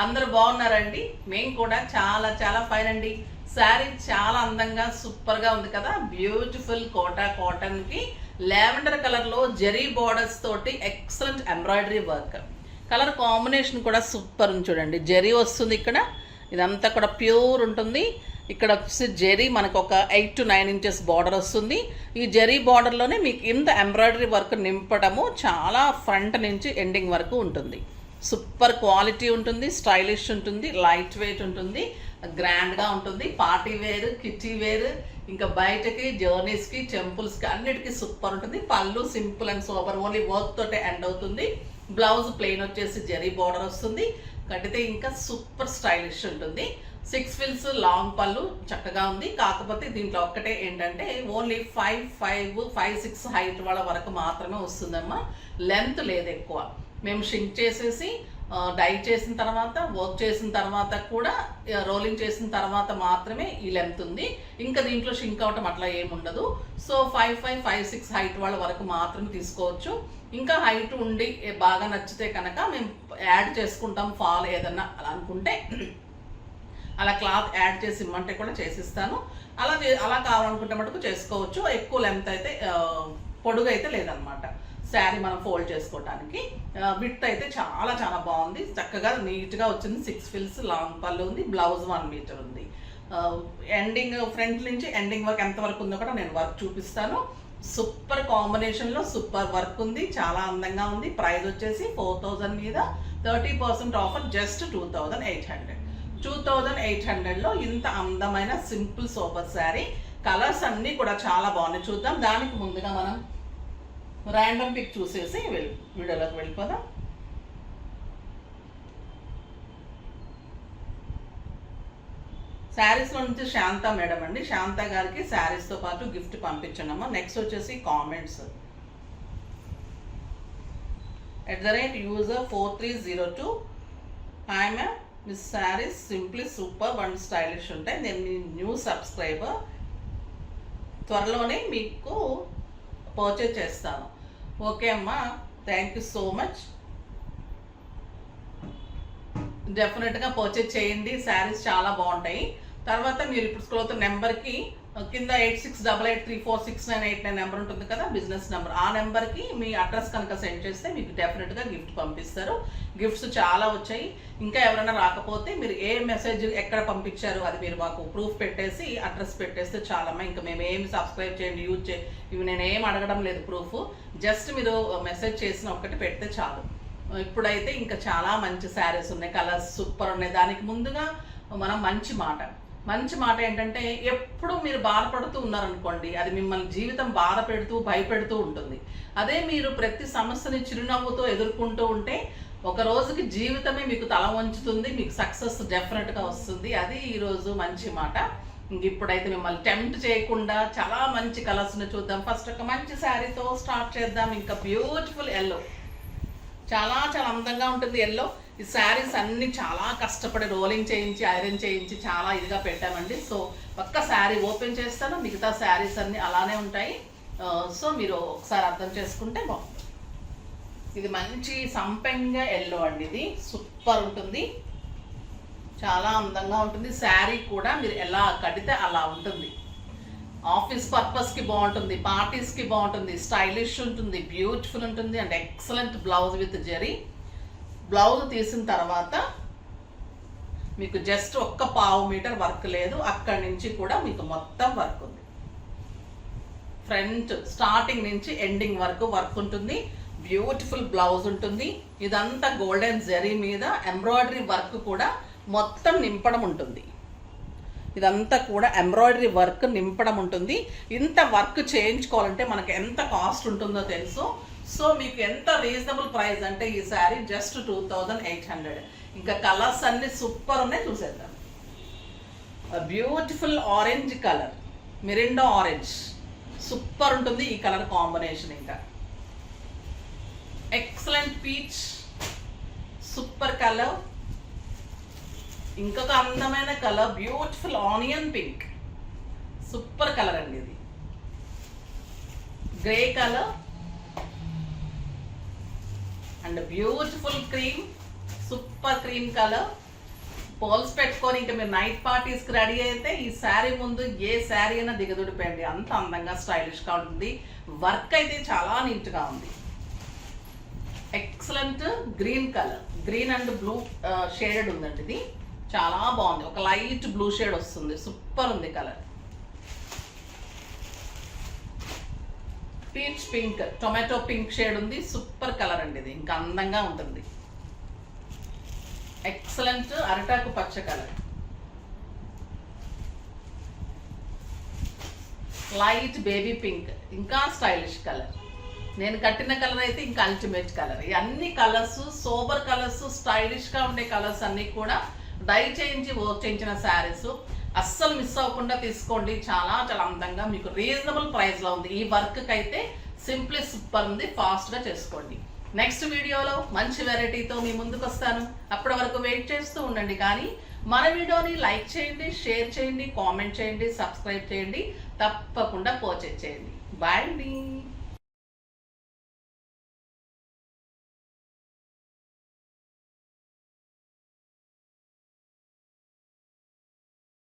అందరూ బాగున్నారండి. మేము కూడా చాలా చాలా ఫైన్ అండి. శారీ చాలా అందంగా సూపర్ గా ఉంది కదా. బ్యూటిఫుల్ కోటా కాటన్ కి లావెండర్ కలర్ లో జెరీ బోర్డర్స్ తోటి excellent embroidery work. Colour combination కూడా సూపర్ ఉంది చూడండి. జెరీ వస్తుంది ఇక్కడ, ఇదంతా కూడా ప్యూర్ ఉంటుంది. ఇక్కడ వచ్చి జెరీ మనకు ఒక 8 to 9 ఇంచెస్ బార్డర్ వస్తుంది. ఈ జెరీ బార్డర్లోనే మీకు ఇంత ఎంబ్రాయిడరీ వర్క్ నింపడము చాలా ఫ్రంట్ నుంచి ఎండింగ్ వరకు ఉంటుంది. సూపర్ క్వాలిటీ ఉంటుంది, స్టైలిష్ ఉంటుంది, లైట్ వెయిట్ ఉంటుంది, గ్రాండ్గా ఉంటుంది. పార్టీ వేర్, కిటీ వేర్, ఇంకా బయటకి జర్నీస్కి, టెంపుల్స్కి అన్నిటికీ సూపర్ ఉంటుంది. పళ్ళు simple and super, only work తోటే ఎండ్ అవుతుంది. బ్లౌజ్ ప్లెయిన్ వచ్చేసి జెరీ బార్డర్ వస్తుంది. కడితే ఇంకా సూపర్ స్టైలిష్ ఉంటుంది. 6 ఫిల్స్ లాంగ్ పళ్ళు చక్కగా ఉంది. కాకపోతే దీంట్లో ఒక్కటే ఏంటంటే ఓన్లీ 5'6" హైట్ వాళ్ళ వరకు మాత్రమే వస్తుందమ్మా. లెంత్ లేదు ఎక్కువ. మేము షింక్ చేసేసి డై చేసిన తర్వాత, వర్క్ చేసిన తర్వాత కూడా, రోలింగ్ చేసిన తర్వాత మాత్రమే ఈ లెంత్ ఉంది. ఇంకా దీంట్లో షింక్ అవటం అట్లా ఏముండదు. సో 5'6" హైట్ వాళ్ళ వరకు మాత్రమే తీసుకోవచ్చు. ఇంకా హైట్ ఉండి బాగా నచ్చితే కనుక మేము యాడ్ చేసుకుంటాం. ఫాల్ ఏదన్నా అలా అనుకుంటే అలా క్లాత్ యాడ్ చేసి ఇమ్మంటే కూడా చేసిస్తాను. అలా కావాలనుకుంటే మటుకు చేసుకోవచ్చు. ఎక్కువ లెంత్ అయితే, పొడుగు అయితే లేదనమాట శారీ మనం ఫోల్డ్ చేసుకోవడానికి. విడ్త్ అయితే చాలా చాలా బాగుంది, చక్కగా నీట్గా వచ్చింది. 6 ఫిల్స్ లాంగ్ పళ్ళు ఉంది. బ్లౌజ్ 1 మీటర్ ఉంది. ఎండింగ్ ఫ్రంట్ నుంచి ఎండింగ్ వర్క్ ఎంత వరకు ఉందో కూడా నేను వర్క్ చూపిస్తాను. సూపర్ కాంబినేషన్లో సూపర్ వర్క్ ఉంది, చాలా అందంగా ఉంది. ప్రైస్ వచ్చేసి 4000 మీద 30% ఆఫర్, జస్ట్ 2800. 2800లో ఇంత అందమైన సింపుల్ సూపర్ శారీ. కలర్స్ అన్నీ కూడా చాలా బాగున్నాయి. చూద్దాం. దానికి ముందుగా మనం ర్యాండమ్ పిక్ చూసేసి వీడియోలోకి వెళ్ళిపోదాం. శారీస్లో నుంచి శాంత మేడం అండి. శాంత గారికి శారీస్తో పాటు గిఫ్ట్ పంపించండమ్మా. నెక్స్ట్ వచ్చేసి comments. @user 4302. Hi ma'am, miss saris simply super and stylish ఉంటాయి. నేను మీ న్యూ సబ్స్క్రైబర్, త్వరలోనే మీకు పర్చేజ్ చేస్తాను. ఓకే అమ్మా, థ్యాంక్ యూ సో మచ్. డెఫినెట్గా పర్చేజ్ చేయండి. శారీస్ చాలా బాగుంటాయి. తర్వాత మీరు ఇప్పుడు స్క్రోల్ అవుతున్న నెంబర్కి కింద 8688346989 నెంబర్ ఉంటుంది కదా, బిజినెస్ నెంబర్. ఆ నెంబర్కి మీ అడ్రస్ కనుక సెండ్ చేస్తే మీకు డెఫినెట్గా గిఫ్ట్ పంపిస్తారు. గిఫ్ట్స్ చాలా వచ్చాయి. ఇంకా ఎవరైనా రాకపోతే మీరు ఏ మెసేజ్ ఎక్కడ పంపించారు అది మీరు మాకు ప్రూఫ్ పెట్టేసి అడ్రస్ పెట్టేస్తే చాలమ్మా. ఇంకా మేము ఏమి సబ్స్క్రైబ్ చేయండి, యూజ్ చేయి, ఇవి నేను ఏం అడగడం లేదు. ప్రూఫ్ జస్ట్ మీరు మెసేజ్ చేసిన ఒక్కటి పెడితే చాలు. ఇప్పుడైతే ఇంకా చాలా మంచి శారీస్ ఉన్నాయి, కలర్స్ సూపర్ ఉన్నాయి. దానికి ముందుగా మనం మంచి మాట ఏంటంటే, ఎప్పుడు మీరు బాధపడుతూ ఉన్నారనుకోండి, అది మిమ్మల్ని జీవితం బాధ పెడుతూ భయపెడుతూ ఉంటుంది. అదే మీరు ప్రతి సమస్యని చిరునవ్వుతో ఎదుర్కొంటూ ఉంటే ఒక రోజుకి జీవితమే మీకు తల వంచుతుంది, మీకు సక్సెస్ డెఫినెట్గా వస్తుంది. అది ఈరోజు మంచి మాట. ఇప్పుడైతే మిమ్మల్ని టెంప్ట్ చేయకుండా చాలా మంచి కలర్స్ని చూద్దాం. ఫస్ట్ ఒక మంచి శారీతో స్టార్ట్ చేద్దాం. ఇంకా బ్యూటిఫుల్ ఎల్లో, చాలా చాలా అందంగా ఉంటుంది ఎల్లో. ఈ శారీస్ అన్నీ చాలా కష్టపడి రోలింగ్ చేయించి, ఐరన్ చేయించి చాలా ఇదిగా పెట్టామండి. సో ఒక్క శారీ ఓపెన్ చేస్తాను, మిగతా శారీస్ అన్నీ అలానే ఉంటాయి. సో మీరు ఒకసారి అర్థం చేసుకుంటే బాగుంటుంది. ఇది మంచి సంపెంగ ఎల్లో అండి. ఇది సూపర్ ఉంటుంది, చాలా అందంగా ఉంటుంది. శారీ కూడా మీరు ఎలా కడితే అలా ఉంటుంది. ఆఫీస్ పర్పస్కి బాగుంటుంది, పార్టీస్కి బాగుంటుంది, స్టైలిష్ ఉంటుంది, బ్యూటిఫుల్ ఉంటుంది. And excellent blouse with zari. Blouse తీసిన తర్వాత మీకు జస్ట్ ఒక్క 1/2 మీటర్ వర్క్ లేదు, అక్కడి నుంచి కూడా మీకు మొత్తం వర్క్ ఉంది. ఫ్రంట్ స్టార్టింగ్ నుంచి ఎండింగ్ వరకు వర్క్ ఉంటుంది. బ్యూటిఫుల్ బ్లౌజ్ ఉంటుంది. ఇదంతా గోల్డెన్ జెరీ మీద ఎంబ్రాయిడరీ వర్క్ కూడా మొత్తం నింపడం ఉంటుంది. ఇదంతా కూడా ఎంబ్రాయిడరీ వర్క్ నింపడం ఉంటుంది. ఇంత వర్క్ చేయించుకోవాలంటే మనకి ఎంత కాస్ట్ ఉంటుందో తెలుసు. సో మీకు ఎంత రీజనబుల్ ప్రైస్ అంటే ఈ శారీ జస్ట్ 2800. ఇంకా కలర్స్ అన్ని సూపర్ ఉన్నాయి, చూసేద్దాం. Beautiful orange colour, Mirinda orange, super ఉంటుంది ఈ కలర్ కాంబినేషన్. ఇంకా ఎక్సలెంట్ పీచ్, సూపర్ కలర్. ఇంకొక అందమైన colour beautiful onion pink, super colour అండి ఇది. Grey colour and beautiful cream, super cream colour. పోల్స్ పెట్టుకొని ఇంకా మీరు నైట్ పార్టీస్కి రెడీ అయితే ఈ శారీ ముందు ఏ శారీ అయినా దిగదుడిపోయండి, అంత అందంగా స్టైలిష్గా ఉంటుంది. వర్క్ అయితే చాలా నీట్గా ఉంది. Excellent green colour, green and blue shaded ఉందండి. ఇది చాలా బాగుంది, ఒక లైట్ బ్లూ షేడ్ వస్తుంది, సూపర్ ఉంది colour. Peach pink, tomato pink shade ఉంది, సూపర్ కలర్ అండి. ఇది ఇంకా అందంగా ఉంటుంది. ఎక్సలెంట్ అరటాకు పచ్చ కలర్, లైట్ బేబీ పింక్, ఇంకా స్టైలిష్ కలర్. నేను కట్టిన కలర్ అయితే ఇంకా అల్టిమేట్ కలర్. ఈ అన్ని కలర్స్ సోబర్ కలర్స్, స్టైలిష్గా ఉండే కలర్స్ అన్నీ కూడా డై చేయించి వర్క్ చేయించిన శారీస్. అస్సలు మిస్ అవ్వకుండా తీసుకోండి, చాలా చాలా అందంగా మీకు రీజనబుల్ ప్రైస్లో ఉంది. ఈ వర్క్కి అయితే సింప్లీ సూపర్ ఉంది, ఫాస్ట్గా చేసుకోండి. నెక్స్ట్ వీడియోలో మంచి వెరైటీతో మీ ముందుకు వస్తాను. అప్పటి వరకు వెయిట్ చేస్తూ ఉండండి. కానీ మన వీడియోని లైక్ చేయండి, షేర్ చేయండి, కామెంట్ చేయండి, సబ్స్క్రైబ్ చేయండి, తప్పకుండా పర్చేజ్ చేయండి. బాయ్ అండి.